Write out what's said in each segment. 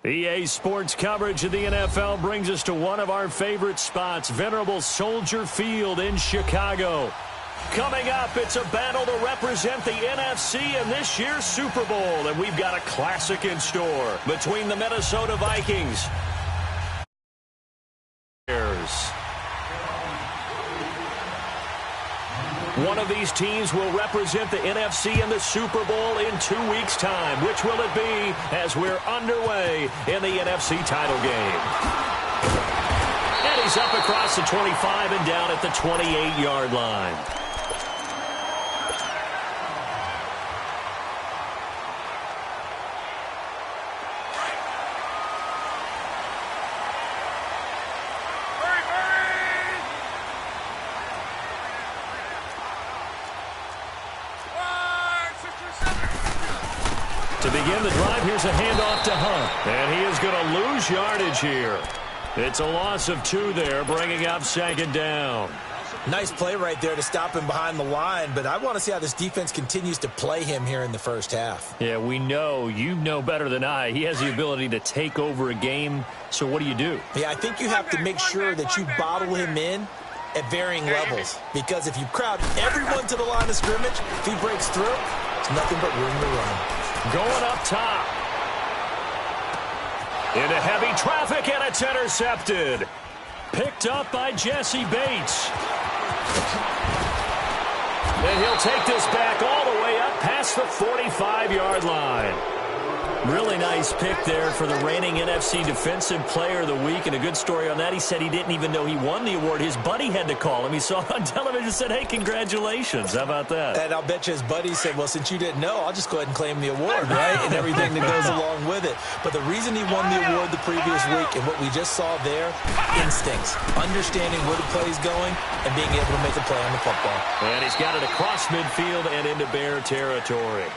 EA Sports coverage of the NFL brings us to one of our favorite spots, venerable Soldier Field in Chicago. Coming up, it's a battle to represent the NFC in this year's Super Bowl, and we've got a classic in store between the Minnesota Vikings. One of these teams will represent the NFC in the Super Bowl in 2 weeks' time. Which will it be as we're underway in the NFC title game? And he's up across the 25 and down at the 28-yard line. To begin the drive, here's a handoff to Hunt. And he is going to lose yardage here. It's a loss of 2 there, bringing up 2nd down. Nice play right there to stop him behind the line, but I want to see how this defense continues to play him here in the first half. Yeah, we know. You know better than I. He has the ability to take over a game, so what do? Yeah, I think you have to make sure that you bottle him in at varying levels, because if you crowd everyone to the line of scrimmage, if he breaks through, it's nothing but room to run. Going up top. Into heavy traffic, and it's intercepted. Picked up by Jesse Bates. And he'll take this back all the way up past the 45-yard line. Really nice pick there for the reigning NFC Defensive Player of the Week. And a good story on that, he said he didn't even know he won the award. His buddy had to call him. He saw it on television and said, hey, congratulations. How about that? And I'll bet you his buddy said, well, since you didn't know, I'll just go ahead and claim the award, right? And everything that goes along with it. But the reason he won the award the previous week and what we just saw there, instincts, understanding where the play is going and being able to make a play on the football. And he's got it across midfield and into Bear territory.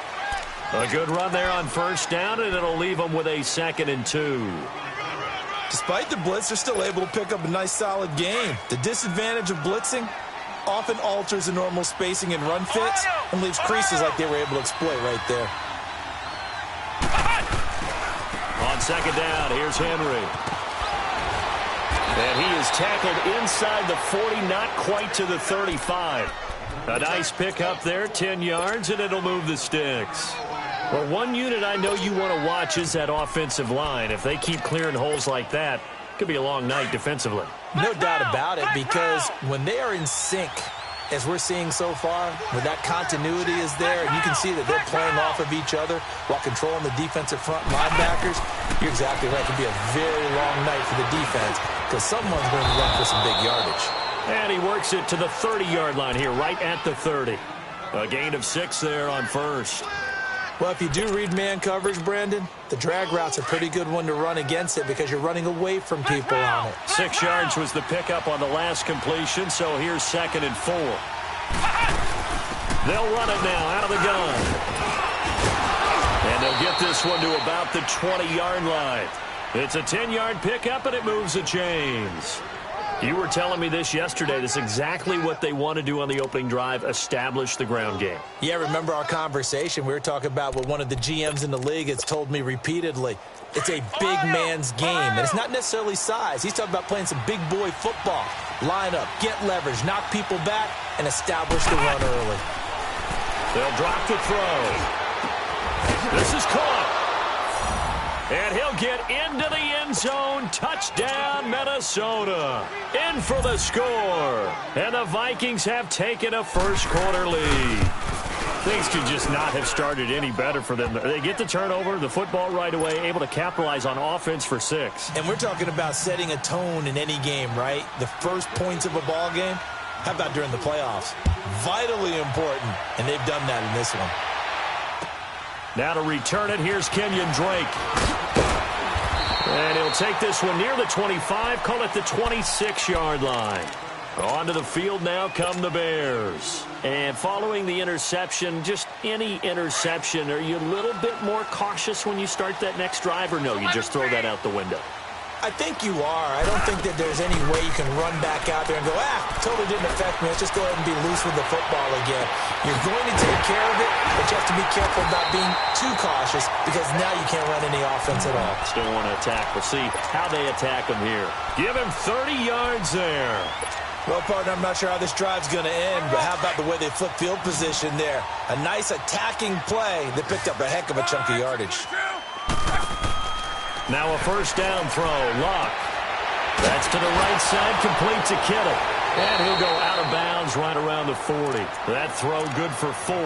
A good run there on 1st down, and it'll leave them with a 2nd and 2. Despite the blitz, they're still able to pick up a nice, solid game. The disadvantage of blitzing often alters the normal spacing and run fits and leaves creases like they were able to exploit right there. On 2nd down, here's Henry. And he is tackled inside the 40, not quite to the 35. A nice pick up there, 10 yards, and it'll move the sticks. Well, one unit I know you want to watch is that offensive line. If they keep clearing holes like that, it could be a long night defensively. No doubt about it, because when they are in sync, as we're seeing so far, where that continuity is there, and you can see that they're playing off of each other while controlling the defensive front linebackers, you're exactly right. It could be a very long night for the defense because someone's going to run for some big yardage. And he works it to the 30-yard line here, right at the 30. A gain of 6 there on 1st. Well, if you do read man coverage, Brandon, the drag route's a pretty good one to run against it because you're running away from people on it. 6 yards was the pickup on the last completion, so here's 2nd and 4. They'll run it now out of the gun. And they'll get this one to about the 20-yard line. It's a 10-yard pickup, and it moves the chains. You were telling me this yesterday. This is exactly what they want to do on the opening drive, establish the ground game. Yeah, remember our conversation? We were talking about what one of the GMs in the league has told me repeatedly. It's a big man's game, and it's not necessarily size. He's talking about playing some big boy football. Line up, get leverage, knock people back, and establish the run early. They'll drop the throw. This is caught. And he'll get into the end zone. Touchdown, Minnesota. In for the score. And the Vikings have taken a first-quarter lead. Things could just not have started any better for them. They get the turnover, the football right away, able to capitalize on offense for 6. And we're talking about setting a tone in any game, right? The first points of a ball game. How about during the playoffs? Vitally important, and they've done that in this one. Now to return it, here's Kenyon Drake. And he'll take this one near the 25, call it the 26-yard line. Onto the field now come the Bears. And following the interception, just any interception, are you a little bit more cautious when you start that next drive, or no, you just throw that out the window? I think you are. I don't think that there's any way you can run back out there and go, totally didn't affect me. Let's just go ahead and be loose with the football again. You're going to take care of it, but you have to be careful about being too cautious because now you can't run any offense at all. Still want to attack. We'll see how they attack him here. Give him 30 yards there. Well, partner, I'm not sure how this drive's going to end, but how about the way they flip field position there? A nice attacking play that picked up a heck of a chunk of yardage. Now a first down throw. Luck. That's to the right side, complete to Kittle. And he'll go out of bounds right around the 40. That throw good for 4.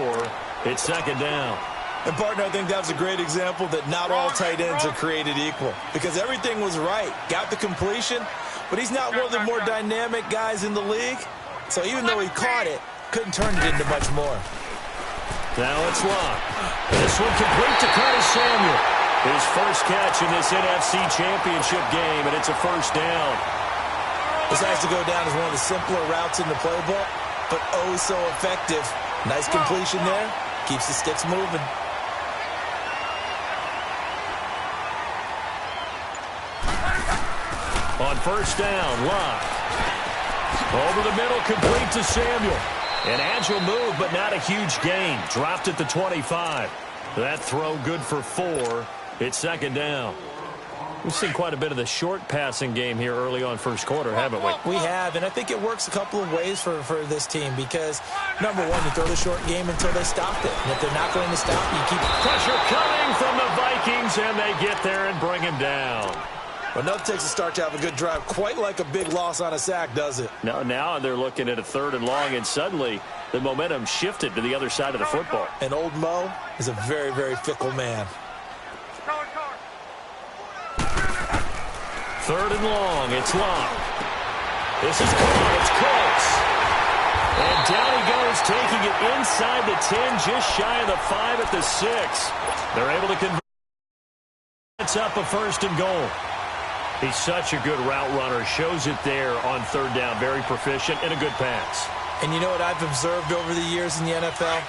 It's second down. And, partner, I think that was a great example that not all tight ends are created equal because everything was right. Got the completion, but he's not one of the more dynamic guys in the league. So even though he caught it, couldn't turn it into much more. Now it's Luck. This one complete to Curtis Samuel. His first catch in this NFC Championship game, and it's a first down. This has to go down as one of the simpler routes in the playbook, but oh so effective. Nice completion there. Keeps the sticks moving. On first down, Luck. Over the middle, complete to Samuel. An agile move, but not a huge gain. Dropped at the 25. That throw good for 4. It's second down. We've seen quite a bit of the short passing game here early on first quarter, haven't we? We have, and I think it works a couple of ways for this team because, number one, you throw the short game until they stop it. And if they're not going to stop, you keep pressure coming from the Vikings, and they get there and bring him down. Well, nothing takes a start to have a good drive quite like a big loss on a sack, does it? No, now they're looking at a 3rd and long, and suddenly the momentum shifted to the other side of the football. And old Mo is a very, very fickle man. 3rd and long, it's Long. This is caught, it's close. And down he goes, taking it inside the 10, just shy of the 5 at the 6. They're able to convert. It's up a 1st and goal. He's such a good route runner, shows it there on 3rd down, very proficient and a good pass. And you know what I've observed over the years in the NFL?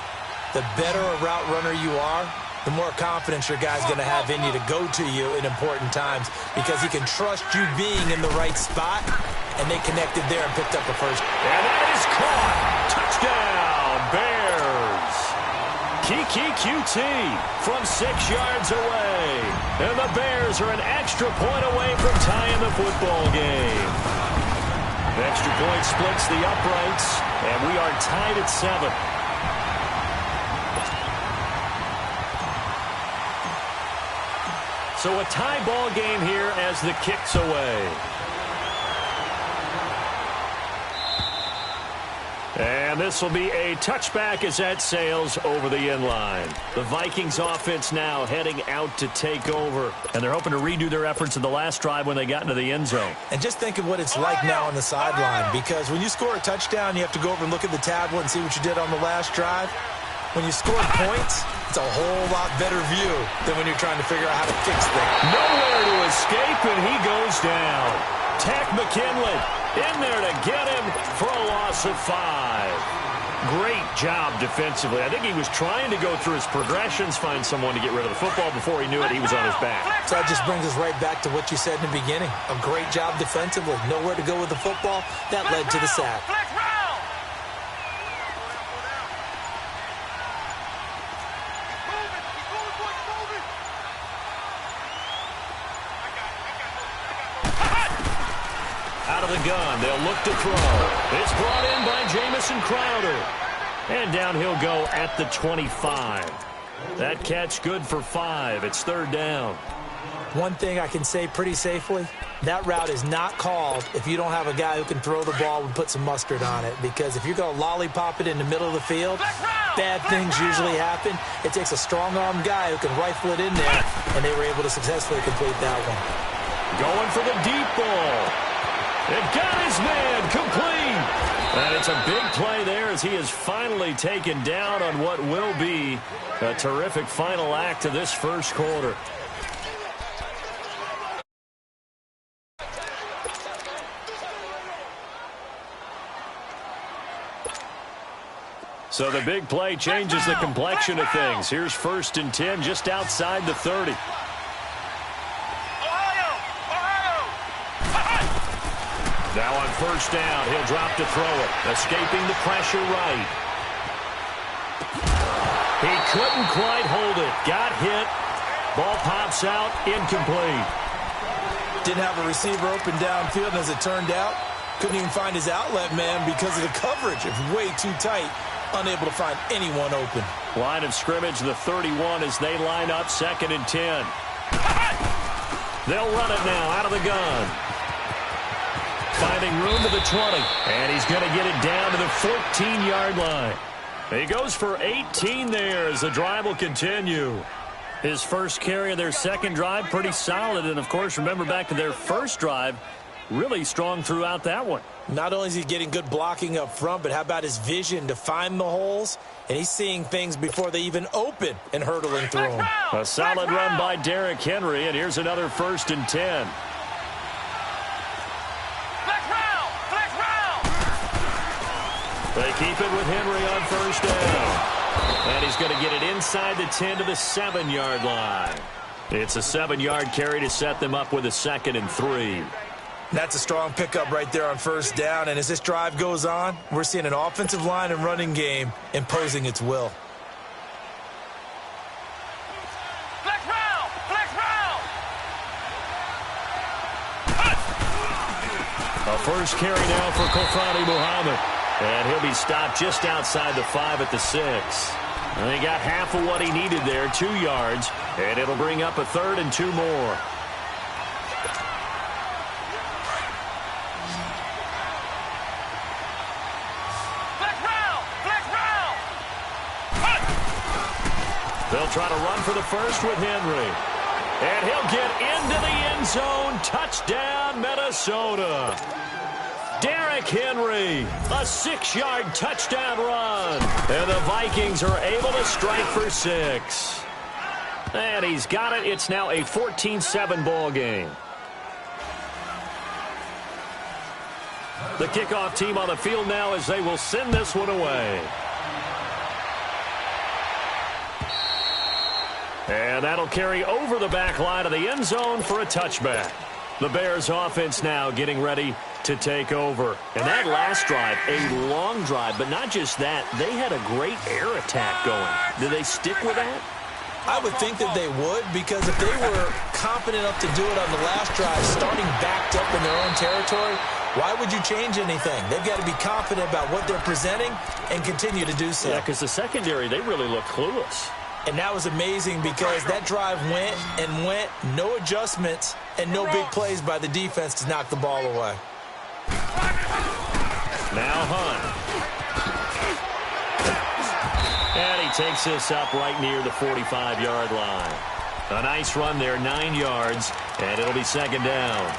The better a route runner you are, the more confidence your guy's going to have in you to go to you in important times because he can trust you being in the right spot, and they connected there and picked up a first. And that is caught. Touchdown, Bears. Kiki QT from 6 yards away. And the Bears are an extra point away from tying the football game. The extra point splits the uprights, and we are tied at 7. So a tie ball game here as the kick's away. And this will be a touchback as that sails over the end line. The Vikings offense now heading out to take over. And they're hoping to redo their efforts in the last drive when they got into the end zone. And just think of what it's like now on the sideline. Because when you score a touchdown, you have to go over and look at the tablet and see what you did on the last drive. When you score points, it's a whole lot better view than when you're trying to figure out how to fix things. Nowhere to escape, and he goes down. Tack McKinley in there to get him for a loss of 5. Great job defensively. I think he was trying to go through his progressions, find someone to get rid of the football. Before he knew it, he was on his back. So that just brings us right back to what you said in the beginning. A great job defensively. Nowhere to go with the football. That led to the sack. Out of the gun, they'll look to throw. It's brought in by Jamison Crowder. And down he'll go at the 25. That catch good for 5. It's 3rd down. One thing I can say pretty safely, that route is not called if you don't have a guy who can throw the ball and put some mustard on it. Because if you're going to lollipop it in the middle of the field, bad things usually happen. It takes a strong-arm guy who can rifle it in there, and they were able to successfully complete that one. Going for the deep ball. It got his man complete. And it's a big play there as he is finally taken down on what will be a terrific final act to this first quarter. So the big play changes the complexion of things. Here's 1st and 10 just outside the 30. Now on first down, he'll drop to throw it. Escaping the pressure right. He couldn't quite hold it. Got hit. Ball pops out. Incomplete. Didn't have a receiver open downfield, and as it turned out, couldn't even find his outlet man because of the coverage. It's way too tight. Unable to find anyone open. Line of scrimmage, the 31 as they line up 2nd and 10. They'll run it now out of the gun. Finding room to the 20. And he's going to get it down to the 14-yard line. He goes for 18 there as the drive will continue. His first carry of their second drive, pretty solid. And, of course, remember back to their first drive, really strong throughout that one. Not only is he getting good blocking up front, but how about his vision to find the holes? And he's seeing things before they even open and hurdling through them. A solid run by Derrick Henry, and here's another 1st and 10. They keep it with Henry on first down. And he's going to get it inside the 10 to the 7-yard line. It's a 7-yard carry to set them up with a 2nd and 3. That's a strong pickup right there on first down. And as this drive goes on, we're seeing an offensive line and running game imposing its will. A first carry now for Kofani Muhammad. And he'll be stopped just outside the 5 at the 6. And he got half of what he needed there, 2 yards. And it'll bring up a 3rd and 2 more. They'll try to run for the first with Henry. And he'll get into the end zone. Touchdown, Minnesota. Derrick Henry, a 6-yard touchdown run. And the Vikings are able to strike for 6. And he's got it. It's now a 14-7 ball game. The kickoff team on the field now as they will send this one away. And that'll carry over the back line of the end zone for a touchback. The Bears offense now getting ready to take over. And that last drive, a long drive, but not just that. They had a great air attack going. Do they stick with that? I would think that they would, because if they were confident enough to do it on the last drive, starting backed up in their own territory, why would you change anything? They've got to be confident about what they're presenting and continue to do so. Yeah, because the secondary, they really look clueless. And that was amazing because that drive went and went, no adjustments and no big plays by the defense to knock the ball away. Now Hunt. And he takes this up right near the 45-yard line. A nice run there, 9 yards, and it'll be 2nd down.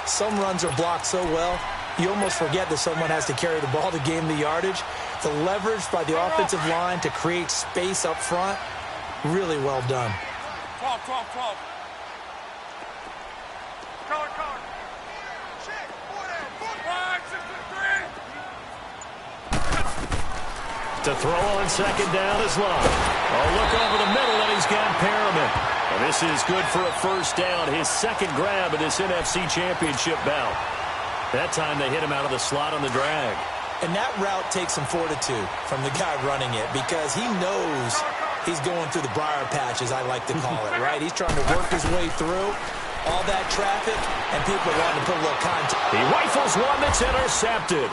Some runs are blocked so well, you almost forget that someone has to carry the ball to gain the yardage. The leverage by the offensive line to create space up front, really well done. 12. To throw on 2nd down is Love. Oh, look over the middle, and he's got Perriman. And this is good for a first down, his 2nd grab of this NFC Championship bout. That time they hit him out of the slot on the drag. And that route takes some fortitude from the guy running it because he knows he's going through the briar patch, as I like to call it, right? He's trying to work his way through all that traffic, and people wanting to put a little contact. He rifles one that's intercepted.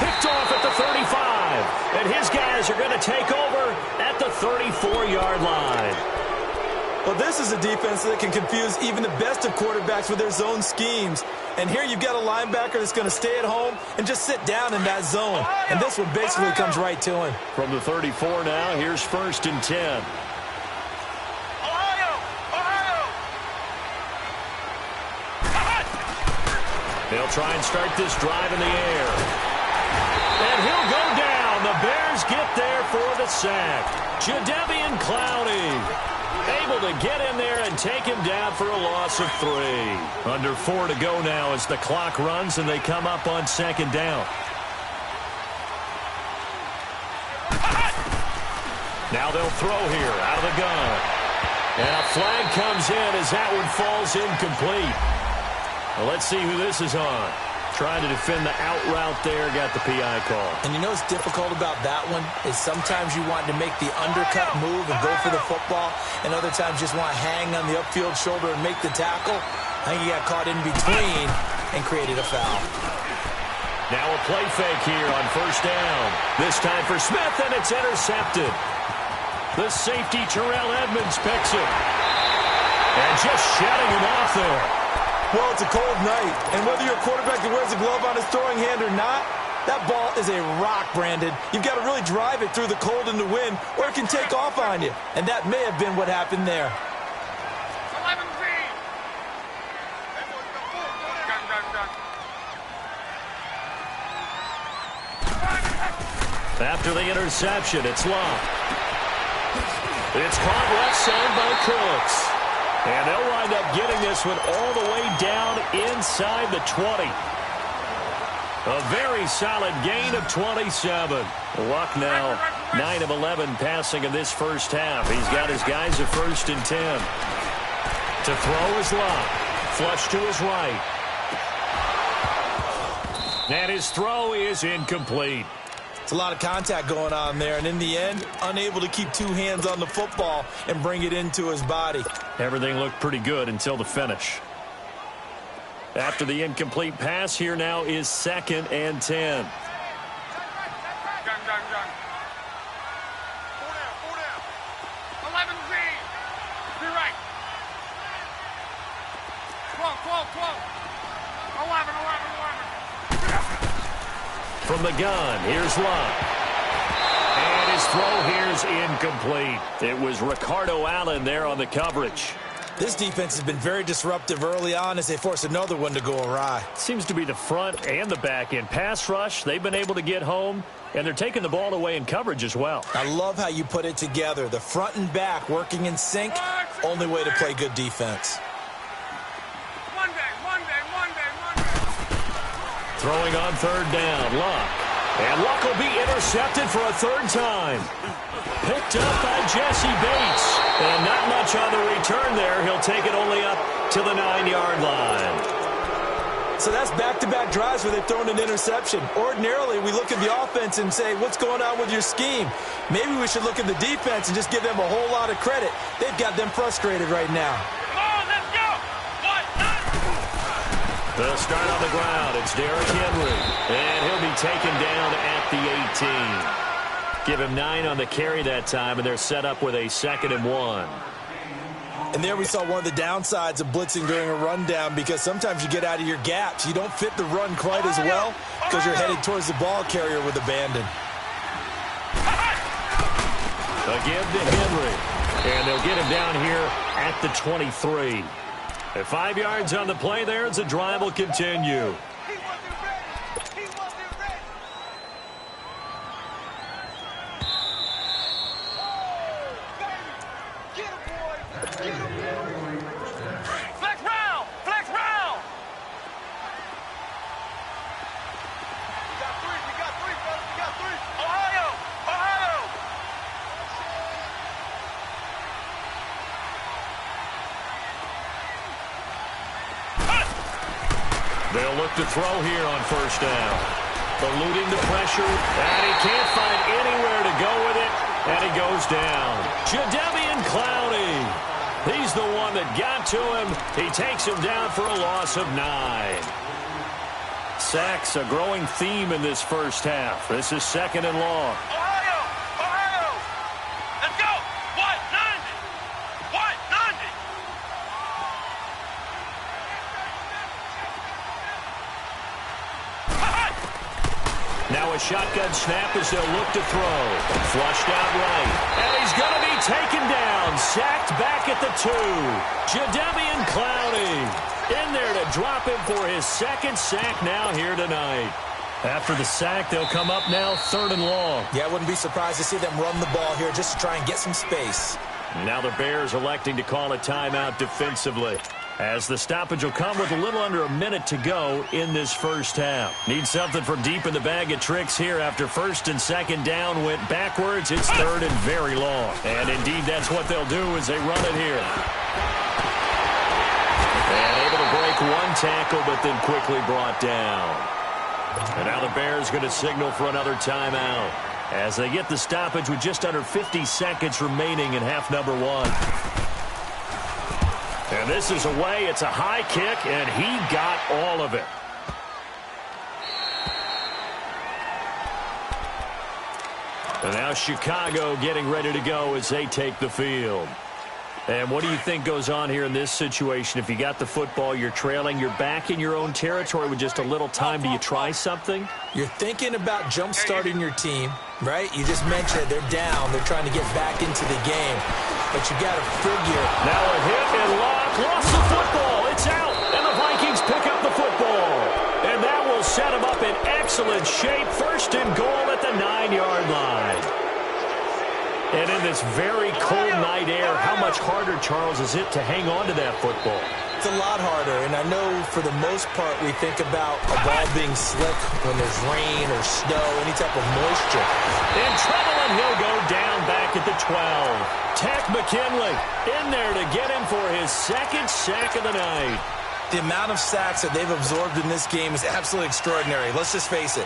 Picked off at the 35. And his guys are going to take over at the 34-yard line. Well, this is a defense that can confuse even the best of quarterbacks with their zone schemes. And here you've got a linebacker that's going to stay at home and just sit down in that zone. And this one basically comes right to him. From the 34 now, here's 1st and 10. They'll try and start this drive in the air. And he'll go down. The Bears get there for the sack. Jadeveon Clowney able to get in there and take him down for a loss of 3. Under 4 to go now as the clock runs and they come up on 2nd down. Now they'll throw here out of the gun. And a flag comes in as that one falls incomplete. Well, let's see who this is on. Trying to defend the out route there, got the PI call. And you know what's difficult about that one is sometimes you want to make the undercut move and go for the football, and other times just want to hang on the upfield shoulder and make the tackle. I think he got caught in between and created a foul. Now a play fake here on first down. This time for Smith, and it's intercepted. The safety, Terrell Edmonds, picks it. And just shutting him off there. Well, it's a cold night, and whether you're a quarterback that wears a glove on his throwing hand or not, that ball is a rock, Brandon. You've got to really drive it through the cold and the wind, or it can take off on you. And that may have been what happened there. After the interception, it's Locke. It's caught left side by Cooks. And they'll wind up getting this one all the way down inside the 20. A very solid gain of 27. Luck now 9 of 11 passing in this first half. He's got his guys at 1st and 10. To throw is Locke. Flush to his right. And his throw is incomplete. It's a lot of contact going on there, and in the end, unable to keep two hands on the football and bring it into his body. Everything looked pretty good until the finish. After the incomplete pass, here now is 2nd and 10. Gun. Four down. 11Z. Be right. 12. 11. From the gun, here's Locke. And his throw here's incomplete. It was Ricardo Allen there on the coverage. This defense has been very disruptive early on as they force another one to go awry. Seems to be the front and the back end. Pass rush, they've been able to get home, and they're taking the ball away in coverage as well. I love how you put it together. The front and back working in sync, only way to play good defense. Throwing on 3rd down, Luck. And Luck will be intercepted for a 3rd time. Picked up by Jesse Bates. And not much on the return there. He'll take it only up to the 9-yard line. So that's back-to-back drives where they've thrown an interception. Ordinarily, we look at the offense and say, what's going on with your scheme? Maybe we should look at the defense and just give them a whole lot of credit. They've got them frustrated right now. The start on the ground, it's Derrick Henry. And he'll be taken down at the 18. Give him 9 on the carry that time, and they're set up with a 2nd and 1. And there we saw one of the downsides of blitzing during a rundown, because sometimes you get out of your gaps. You don't fit the run quite as well because you're headed towards the ball carrier with abandon. Again to Henry. And they'll get him down here at the 23. At 5 yards on the play there, the drive will continue. Flex round. We got three. Ohio. They'll look to throw here on 1st down. Eluding the pressure, and he can't find anywhere to go with it, and he goes down. Jadeveon Clowney. He's the one that got to him. He takes him down for a loss of 9. Sacks, a growing theme in this first half. This is 2nd and long. Ohio. Let's go. What? 90. Now a shotgun snap as they'll look to throw. Flushed out right. And he's going to be taken down. Sacked back at the 2. Jadeveon Clowney in there to drop him for his 2nd sack now here tonight. After the sack, they'll come up now 3rd and long. Yeah, I wouldn't be surprised to see them run the ball here just to try and get some space. Now the Bears electing to call a timeout defensively, as the stoppage will come with a little under a minute to go in this first half. Need something from deep in the bag of tricks here. After 1st and 2nd down went backwards, it's 3rd and very long. And indeed, that's what they'll do as they run it here. And able to break Make one tackle, but then quickly brought down. And now the Bears going to signal for another timeout as they get the stoppage with just under 50 seconds remaining in half number one. And this is away. It's a high kick, and he got all of it. And now Chicago getting ready to go as they take the field. And what do you think goes on here in this situation? If you got the football, you're trailing, you're back in your own territory with just a little time. Do you try something? You're thinking about jump-starting your team, right? You just mentioned they're down. They're trying to get back into the game. But you got to figure. Now a hit and lock. Lost the football. It's out. And the Vikings pick up the football. And that will set them up in excellent shape. First and goal at the 9-yard line. And in this very cold night air, how much harder, Charles, is it to hang on to that football? It's a lot harder, and I know for the most part we think about a ball being slick when there's rain or snow, any type of moisture. In trouble, and he'll go down back at the 12. Tech McKinley in there to get him for his second sack of the night. The amount of sacks that they've absorbed in this game is absolutely extraordinary. Let's just face it.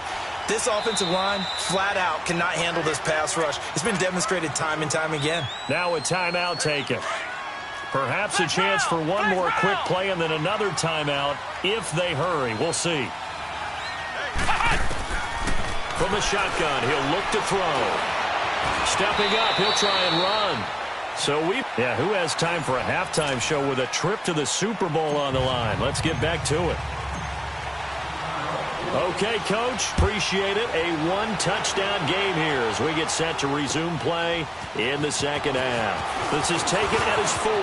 This offensive line, flat out, cannot handle this pass rush. It's been demonstrated time and time again. Now a timeout taken. Perhaps a chance for one more quick play and then another timeout if they hurry. We'll see. From the shotgun, he'll look to throw. Stepping up, he'll try and run. So who has time for a halftime show with a trip to the Super Bowl on the line? Let's get back to it. Okay, Coach, appreciate it. A one-touchdown game here as we get set to resume play in the second half. This is taken at his 4.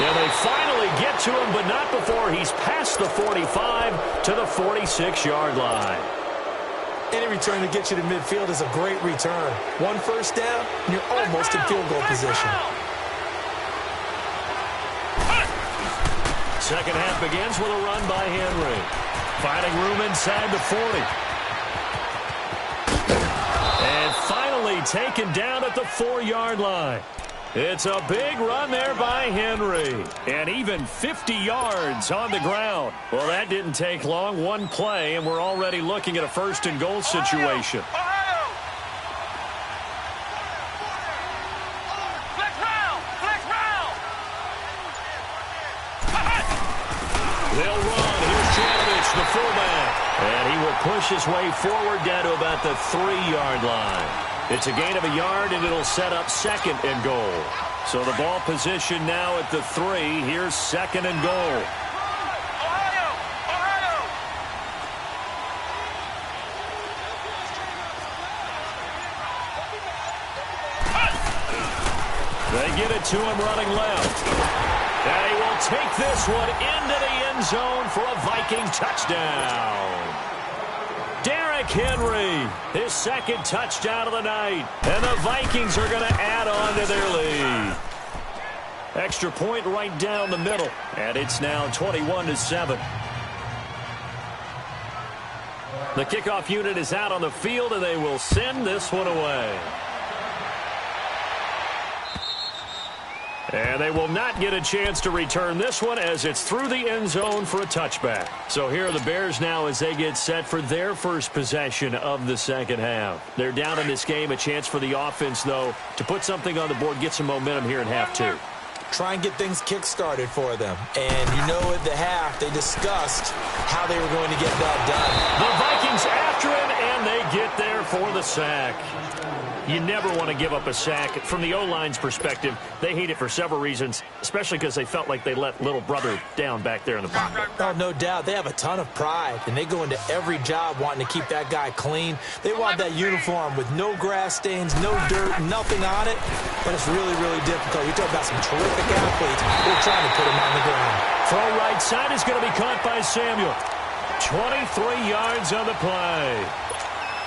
And they finally get to him, but not before he's past the 45 to the 46-yard line. Any return to get you to midfield is a great return. One first down, and you're almost in field goal position. Second half begins with a run by Henry. Finding room inside the 40. And finally taken down at the 4-yard line. It's a big run there by Henry. And even 50 yards on the ground. Well, that didn't take long. One play, and we're already looking at a first and goal situation. They'll run. Here's Janovich, the fullback. And he will push his way forward down to about the 3-yard line. It's a gain of a yard, and it'll set up second and goal. So the ball position now at the 3. Here's second and goal. They get it to him running left. And he will take this one into the end zone for a Viking touchdown. Derrick Henry, his second touchdown of the night. And the Vikings are going to add on to their lead. Extra point right down the middle. And it's now 21-7. The kickoff unit is out on the field, and they will send this one away. And they will not get a chance to return this one as it's through the end zone for a touchback. So here are the Bears now as they get set for their first possession of the second half. They're down in this game. A chance for the offense, though, to put something on the board, get some momentum here in half 2. Try and get things kick-started for them. And you know at the half, they discussed how they were going to get that done. The Vikings after him, and they get there for the sack. You never want to give up a sack. From the O-line's perspective, they hate it for several reasons, especially because they felt like they let little brother down back there in the pocket. Oh, no doubt. They have a ton of pride, and they go into every job wanting to keep that guy clean. They want that uniform with no grass stains, no dirt, nothing on it, but it's really, really difficult. You're talking about some terrific athletes. They're trying to put him on the ground. Throw right side is going to be caught by Samuel. 23 yards on the play.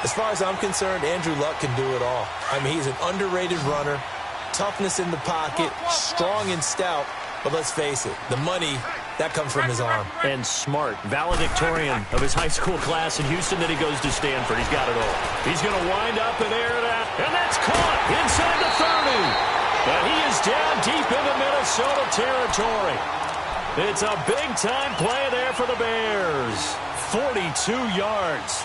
As far as I'm concerned, Andrew Luck can do it all. I mean, he's an underrated runner, toughness in the pocket, strong and stout. But let's face it, the money, that comes from his arm. And smart, valedictorian of his high school class in Houston, then he goes to Stanford. He's got it all. He's going to wind up and air it out. And that's caught inside the 30. But he is down deep into Minnesota territory. It's a big-time play there for the Bears. 42 yards.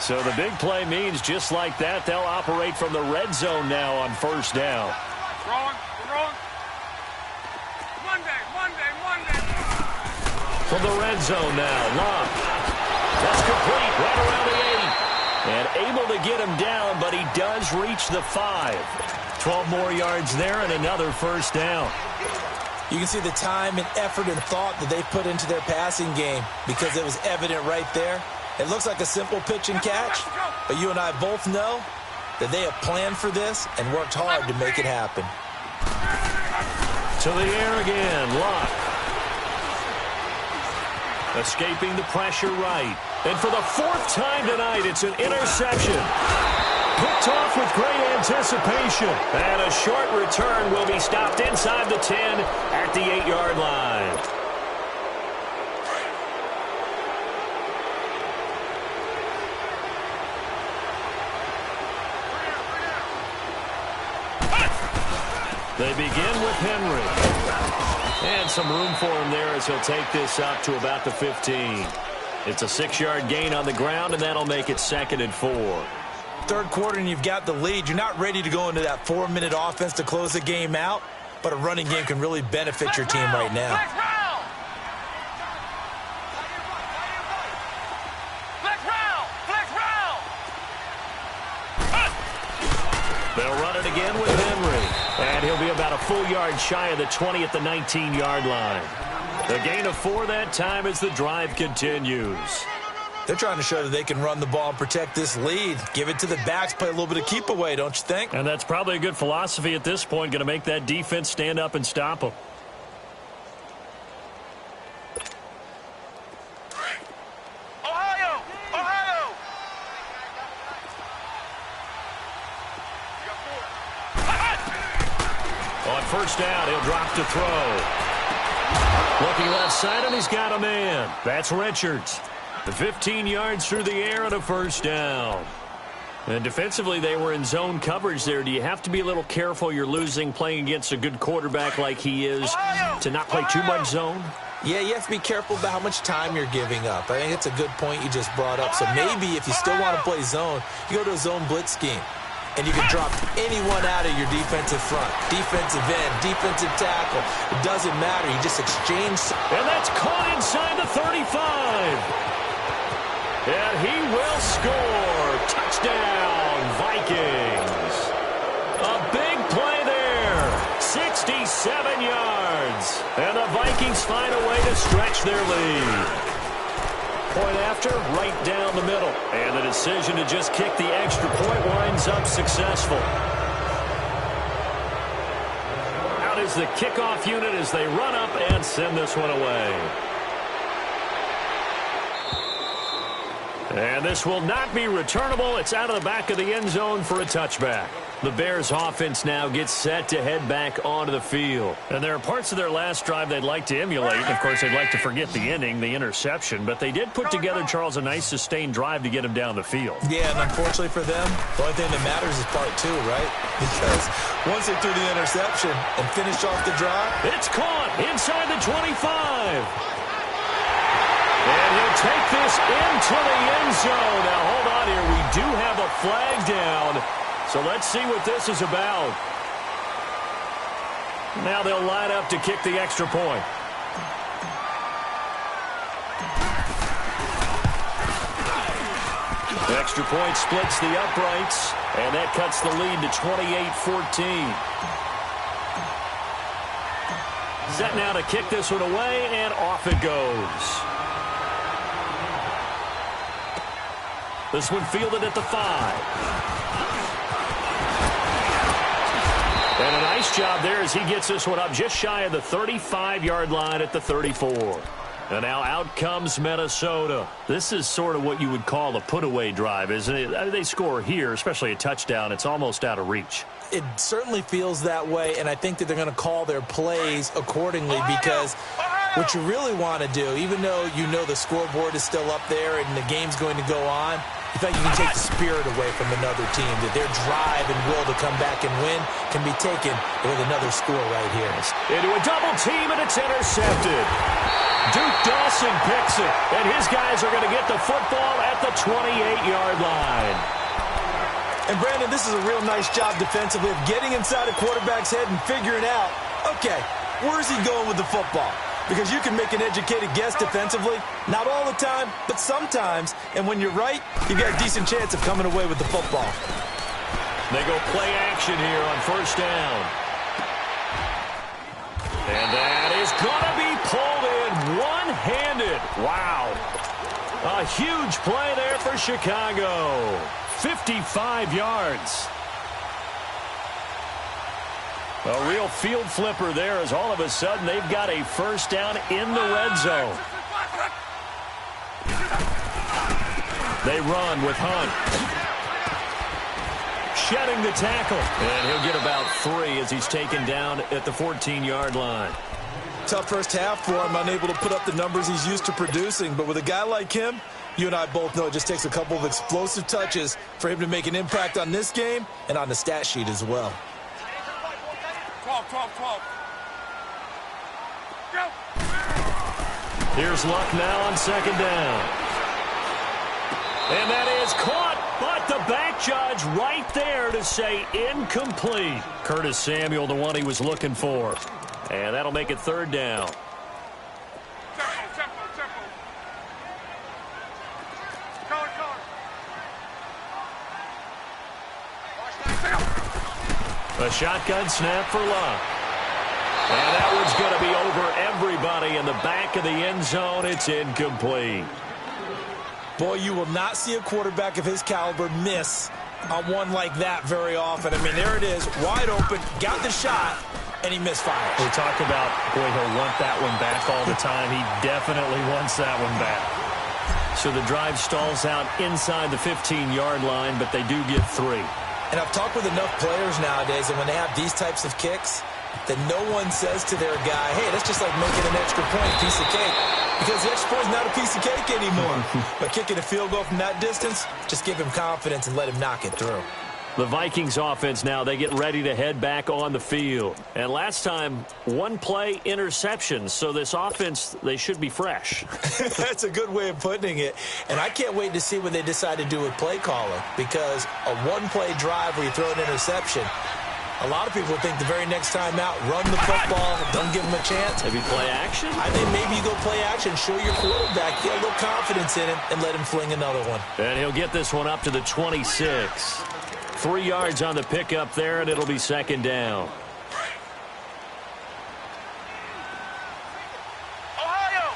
So the big play means just like that, they'll operate from the red zone now on first down. Wrong. Monday. From the red zone now, Love. That's complete right around the 8. And able to get him down, but he does reach the 5. 12 more yards there and another first down. You can see the time and effort and thought that they put into their passing game because it was evident right there. It looks like a simple pitch and catch, but you and I both know that they have planned for this and worked hard to make it happen. To the air again, Locke. Escaping the pressure right. And for the 4th time tonight, it's an interception. Picked off with great anticipation. And a short return will be stopped inside the 10 at the 8-yard line. They begin with Henry. And some room for him there as he'll take this up to about the 15. It's a 6-yard gain on the ground, and that'll make it 2nd and 4. Third quarter and you've got the lead. You're not ready to go into that 4-minute offense to close the game out, but a running game can really benefit your team right now. They'll run it again with Henry. And he'll be about a full yard shy of the 20 at the 19-yard line. The gain of 4 that time as the drive continues. They're trying to show that they can run the ball and protect this lead. Give it to the backs, play a little bit of keep away, don't you think? And that's probably a good philosophy at this point, going to make that defense stand up and stop them. Ohio! On first down, he'll drop to throw. Looking left side, and he's got a man. That's Richards. The 15 yards through the air and a first down. And defensively, they were in zone coverage there. Do you have to be a little careful you're losing playing against a good quarterback like he is to not play too much zone? Yeah, you have to be careful about how much time you're giving up. I think it's a good point you just brought up. So maybe if you still want to play zone, you go to a zone blitz scheme. And you can drop anyone out of your defensive front. Defensive end, defensive tackle. It doesn't matter. You just exchange. And that's caught inside the 35. And he will score. Touchdown, Vikings. A big play there. 67 yards. And the Vikings find a way to stretch their lead. Point after, right down the middle. And the decision to just kick the extra point winds up successful. Out is the kickoff unit as they run up and send this one away. And this will not be returnable. It's out of the back of the end zone for a touchback. The Bears offense now gets set to head back onto the field. And there are parts of their last drive they'd like to emulate. Of course, they'd like to forget the ending, the interception. But they did put together, Charles, a nice sustained drive to get him down the field. Yeah, and unfortunately for them, the only thing that matters is part 2, right? Because once they threw the interception and finished off the drive. It's caught inside the 25. And he'll take this into the end zone. Now, hold on here. We do have a flag down. So let's see what this is about. Now they'll line up to kick the extra point. The extra point splits the uprights, and that cuts the lead to 28-14. Set now to kick this one away, and off it goes. This one fielded at the 5. And a nice job there as he gets this one up just shy of the 35-yard line at the 34. And now out comes Minnesota. This is sort of what you would call a put-away drive, isn't it? They score here, especially a touchdown. It's almost out of reach. It certainly feels that way, and I think that they're going to call their plays accordingly because what you really want to do, even though you know the scoreboard is still up there and the game's going to go on, You feel like you can take the spirit away from another team, that their drive and will to come back and win can be taken with another score right here. Into a double team, and it's intercepted. Duke Dawson picks it, and his guys are going to get the football at the 28-yard line. And, Brandon, this is a real nice job defensively of getting inside a quarterback's head and figuring out, okay, where's he going with the football? Because you can make an educated guess defensively. Not all the time, but sometimes. And when you're right, you've got a decent chance of coming away with the football. They go play action here on first down. And that is going to be pulled in one-handed. Wow. A huge play there for Chicago. 55 yards. A real field flipper there as all of a sudden they've got a first down in the red zone. They run with Hunt. Shedding the tackle. And he'll get about 3 as he's taken down at the 14-yard line. Tough first half for him, unable to put up the numbers he's used to producing. But with a guy like him, you and I both know it just takes a couple of explosive touches for him to make an impact on this game and on the stat sheet as well. 12. Go. Here's Luck now on second down. And that is caught, but the back judge right there to say incomplete. Curtis Samuel, the one he was looking for. And that'll make it third down. Tempo. A shotgun snap for Luck. And that one's going to be over everybody in the back of the end zone. It's incomplete. Boy, you will not see a quarterback of his caliber miss on one like that very often. I mean, there it is, wide open, got the shot, and he misfires. We talk about, boy, he'll want that one back all the time. He definitely wants that one back. So the drive stalls out inside the 15-yard line, but they do get 3. And I've talked with enough players nowadays, and when they have these types of kicks, that no one says to their guy, hey, that's just like making an extra point, piece of cake. Because the extra point is not a piece of cake anymore. But kicking a field goal from that distance, just give him confidence and let him knock it through. The Vikings offense now, they get ready to head back on the field. And last time, one play interception. So this offense, they should be fresh. That's a good way of putting it. And I can't wait to see what they decide to do with play calling. Because a one-play drive where you throw an interception, a lot of people think the very next time out, run the football, don't give him a chance. Maybe play action? I think maybe you go play action, show your quarterback, get a little confidence in him, and let him fling another one. And he'll get this one up to the 26. 3 yards on the pickup there, and it'll be second down. Ohio!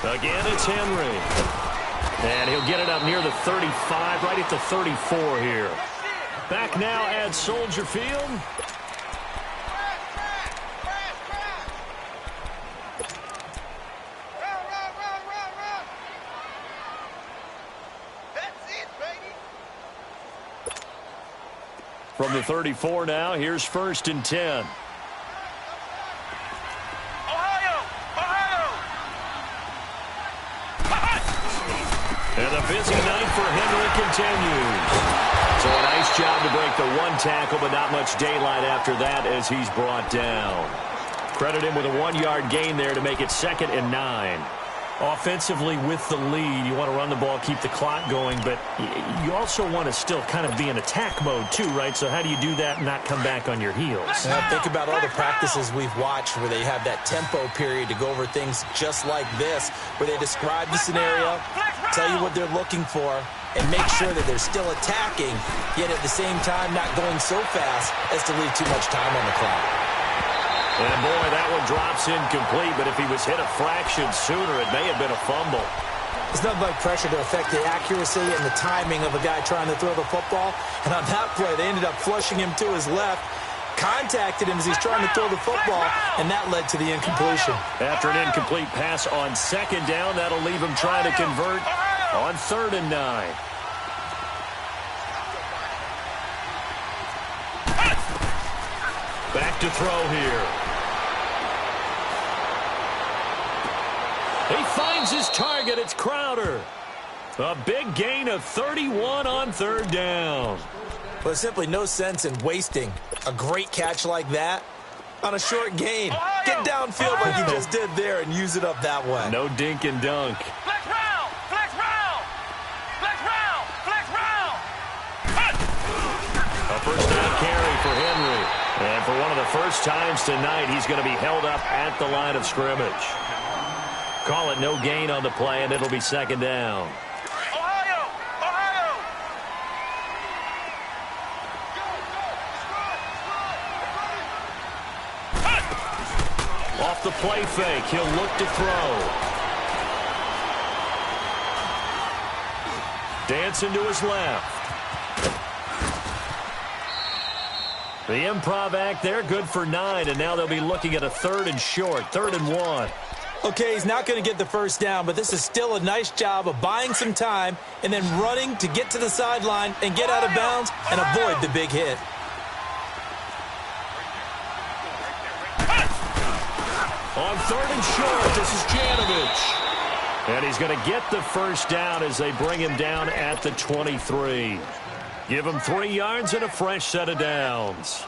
36. Again, it's Henry. And he'll get it up near the 35, right at the 34 here. Back now at Soldier Field. From the 34 now, here's first and 10. And the busy night for Henry continues. So a nice job to break the one tackle, but not much daylight after that as he's brought down. Credit him with a 1-yard gain there to make it 2nd and 9. Offensively with the lead, you want to run the ball, keep the clock going, but you also want to still kind of be in attack mode too, right? So how do you do that and not come back on your heels? Think about all the practices we've watched where they have that tempo period to go over things just like this, where they describe the scenario, tell you what they're looking for, and make sure that they're still attacking, yet at the same time not going so fast as to leave too much time on the clock. And, boy, that one drops incomplete, but if he was hit a fraction sooner, it may have been a fumble. There's nothing like pressure to affect the accuracy and the timing of a guy trying to throw the football. And on that play, they ended up flushing him to his left, contacted him as he's trying to throw the football, and that led to the incompletion. After an incomplete pass on second down, that'll leave him trying to convert on 3rd and 9. Back to throw here. He finds his target. It's Crowder. A big gain of 31 on third down. Well, there's simply no sense in wasting a great catch like that on a short gain. Get downfield like he just did there and use it up that way. No dink and dunk. Flex round! Flex round! Flex round! Flex round! A first down carry for Henry. And for one of the first times tonight, he's going to be held up at the line of scrimmage. Call it no gain on the play, and it'll be second down. Ohio! Ohio! Off the play fake, he'll look to throw. Dancing to his left. The improv act there, good for 9, and now they'll be looking at a third and short, 3rd and 1. Okay, he's not going to get the first down, but this is still a nice job of buying some time and then running to get to the sideline and get out of bounds and avoid the big hit. On 3rd and short, this is Janovich. And he's going to get the first down as they bring him down at the 23. Give him 3 yards and a fresh set of downs.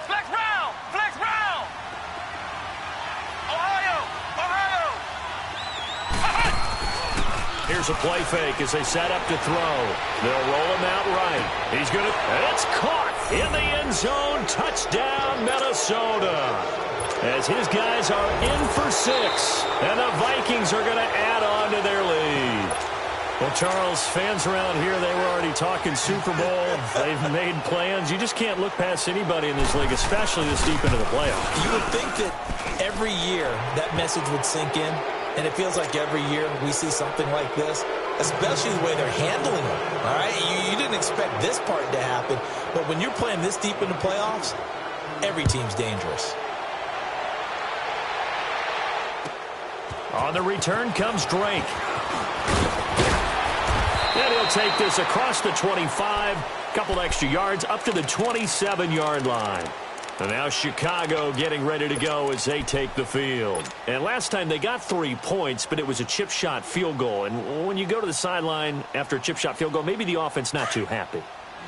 Flex round! Flex round! Ohio! Ohio! Here's a play fake as they set up to throw. They'll roll him out right. He's going to... It's caught in the end zone. Touchdown, Minnesota. As his guys are in for 6. And the Vikings are going to add on to their lead. Well, Charles, fans around here, they were already talking Super Bowl. They've made plans. You just can't look past anybody in this league, especially this deep into the playoffs. You would think that every year that message would sink in, and it feels like every year we see something like this, especially the way they're handling it. All right, you didn't expect this part to happen, but when you're playing this deep into playoffs, every team's dangerous. On the return comes Drake. And he'll take this across the 25, couple extra yards up to the 27-yard line. And now Chicago getting ready to go as they take the field. And last time they got 3 points, but it was a chip shot field goal. And when you go to the sideline after a chip shot field goal, maybe the offense not too happy.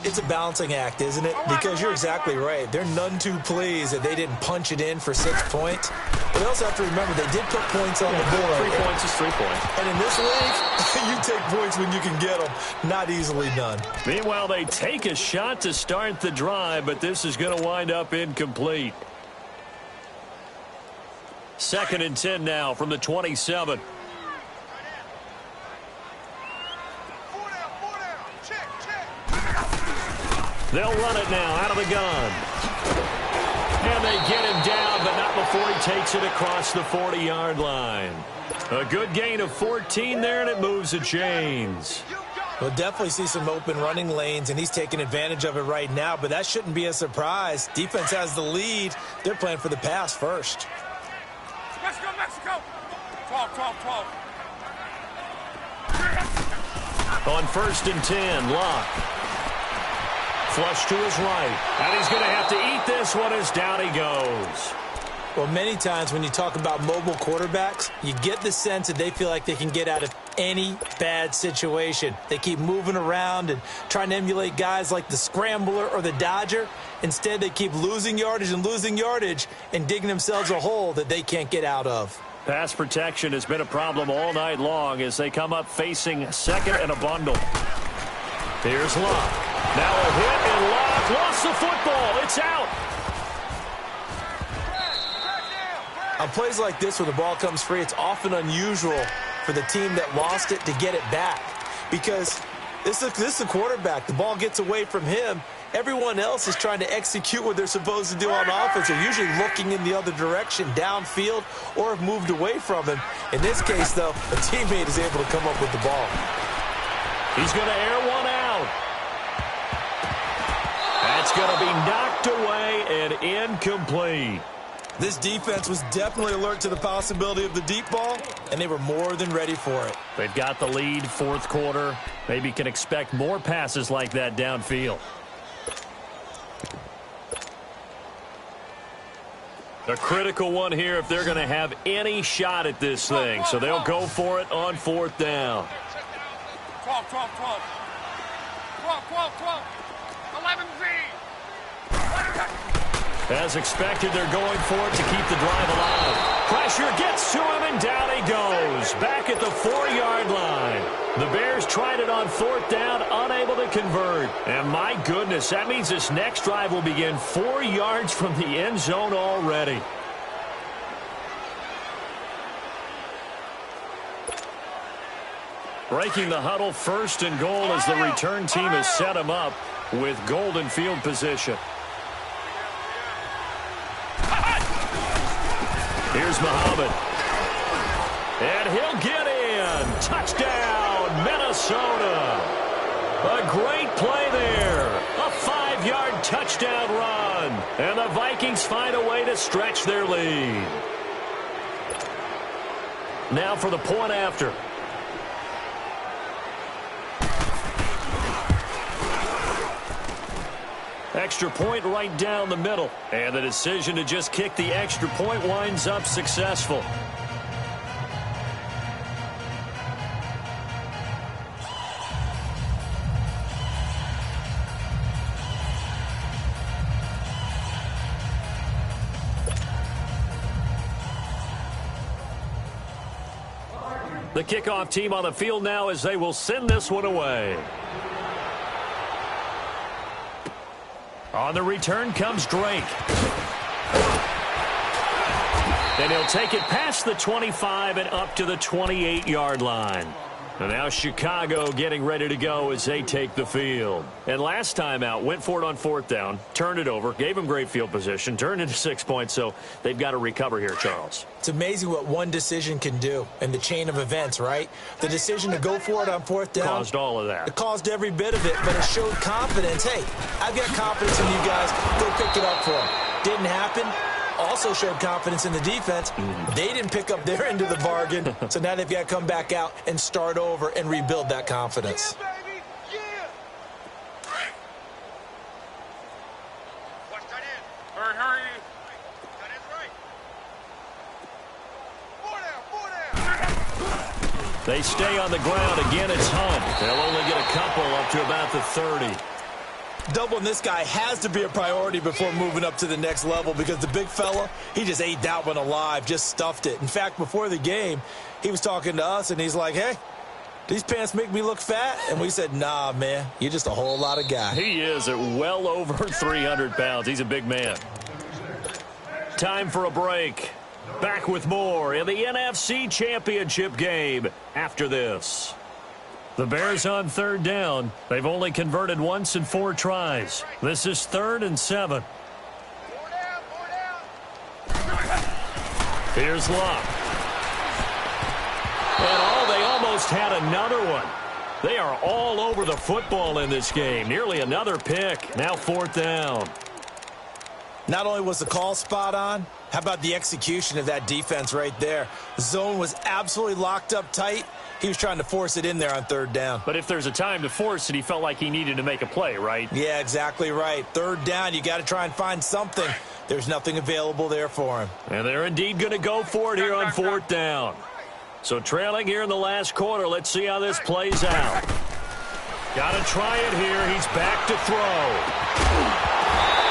It's a balancing act, isn't it? Because you're exactly right. They're none too pleased that they didn't punch it in for 6 points. But they also have to remember they did put points on the board. 3 points is 3 points. And in this league, you take points when you can get them. Not easily done. Meanwhile, they take a shot to start the drive, but this is going to wind up incomplete. 2nd and 10 now from the 27. They'll run it now out of the gun. And they get him down, but not before he takes it across the 40-yard line. A good gain of 14 there, and it moves the chains. We'll definitely see some open running lanes, and he's taking advantage of it right now, but that shouldn't be a surprise. Defense has the lead. They're playing for the pass first. Mexico, Mexico! 12, 12, 12. On 1st and 10, Locke. Flush to his right. And he's going to have to eat this one as down he goes. Well, many times when you talk about mobile quarterbacks, you get the sense that they feel like they can get out of any bad situation. They keep moving around and trying to emulate guys like the Scrambler or the Dodger. Instead, they keep losing yardage and digging themselves a hole that they can't get out of. Pass protection has been a problem all night long as they come up facing 2nd and a bundle. Here's Locke. Now a hit, and Locke lost the football. It's out. On plays like this where the ball comes free, it's often unusual for the team that lost it to get it back. Because this is the quarterback. The ball gets away from him. Everyone else is trying to execute what they're supposed to do on offense. They're usually looking in the other direction, downfield, or have moved away from him. In this case, though, a teammate is able to come up with the ball. He's going to air one out. That's going to be knocked away and incomplete. This defense was definitely alert to the possibility of the deep ball, and they were more than ready for it. They've got the lead, fourth quarter. Maybe can expect more passes like that downfield. A critical one here if they're going to have any shot at this thing. So they'll go for it on fourth down. 12, 12, 12. 12, 12, 12. 11V. As expected, they're going for it to keep the drive alive. Pressure gets to him, and down he goes. Back at the 4-yard line. The Bears tried it on fourth down, unable to convert. And my goodness, that means this next drive will begin 4 yards from the end zone already. Breaking the huddle, first and goal as the return team has set him up with golden field position. Here's Muhammad. And he'll get in. Touchdown, Minnesota. A great play there. A 5-yard touchdown run. And the Vikings find a way to stretch their lead. Now for the point after. Extra point right down the middle. And the decision to just kick the extra point winds up successful. The kickoff team on the field now as they will send this one away. On the return comes Drake. And he'll take it past the 25 and up to the 28-yard line. And now Chicago getting ready to go as they take the field. And last time out, went for it on fourth down, turned it over, gave them great field position, turned into 6 points, so they've got to recover here, Charles. It's amazing what one decision can do in the chain of events, right? The decision to go for it on fourth down. Caused all of that. It caused every bit of it, but it showed confidence. Hey, I've got confidence in you guys. Go pick it up for them. Didn't happen. Also showed confidence in the defense. They didn't pick up their end of the bargain, so now they've got to come back out and start over and rebuild that confidence. Yeah, baby. Yeah. Watch that in. Hurry, hurry. That is right. 4 down, 4 down. They stay on the ground. Again, it's Hunt. They'll only get a couple up to about the 30. Doubling this guy has to be a priority before moving up to the next level because the big fella, he just ate that one alive, just stuffed it. In fact, before the game, he was talking to us, and he's like, hey, these pants make me look fat? And we said, nah, man, you're just a whole lot of guy. He is at well over 300 pounds. He's a big man. Time for a break. Back with more in the NFC Championship game after this. The Bears on third down. They've only converted once in 4 tries. This is 3rd and 7. 4 down, 4 down. Here's Luck. And they almost had another one. They are all over the football in this game. Nearly another pick. Now 4th down. Not only was the call spot on, how about the execution of that defense right there? The zone was absolutely locked up tight. He was trying to force it in there on 3rd down. But if there's a time to force it, he felt like he needed to make a play, right? Yeah, exactly right. 3rd down, you got to try and find something. There's nothing available there for him. And they're indeed going to go for it here on 4th down. So trailing here in the last quarter, let's see how this plays out. Got to try it here. He's back to throw.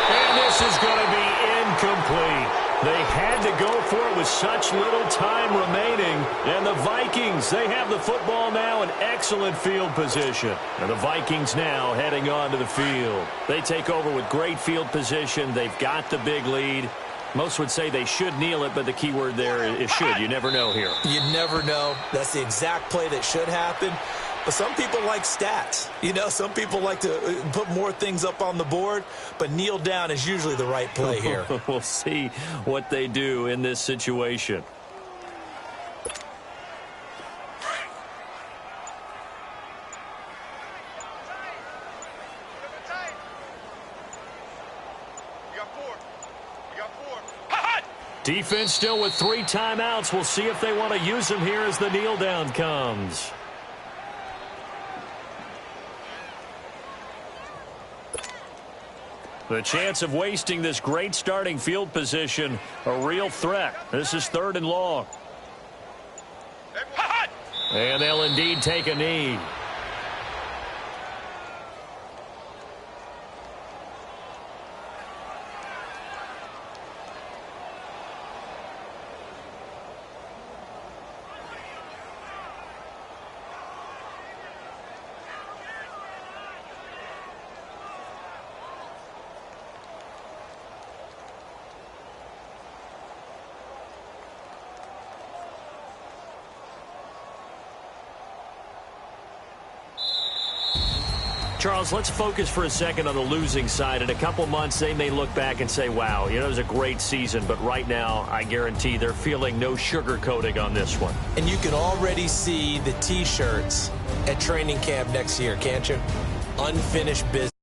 And this is going to be incomplete. They had to go for it with such little time remaining. And the Vikings, they have the football now in excellent field position. And the Vikings now heading on to the field. They take over with great field position. They've got the big lead. Most would say they should kneel it, but the key word there is should. You never know here. You never know. That's the exact play that should happen. But some people like stats. You know, some people like to put more things up on the board, but kneel down is usually the right play here. We'll see what they do in this situation. Defense still with 3 timeouts. We'll see if they want to use them here as the kneel down comes. The chance of wasting this great starting field position, a real threat. This is 3rd and long. And they'll indeed take a knee. Charles, let's focus for a second on the losing side. In a couple months, they may look back and say, wow, it was a great season. But right now, I guarantee they're feeling no sugarcoating on this one. And you can already see the T-shirts at training camp next year, can't you? Unfinished business.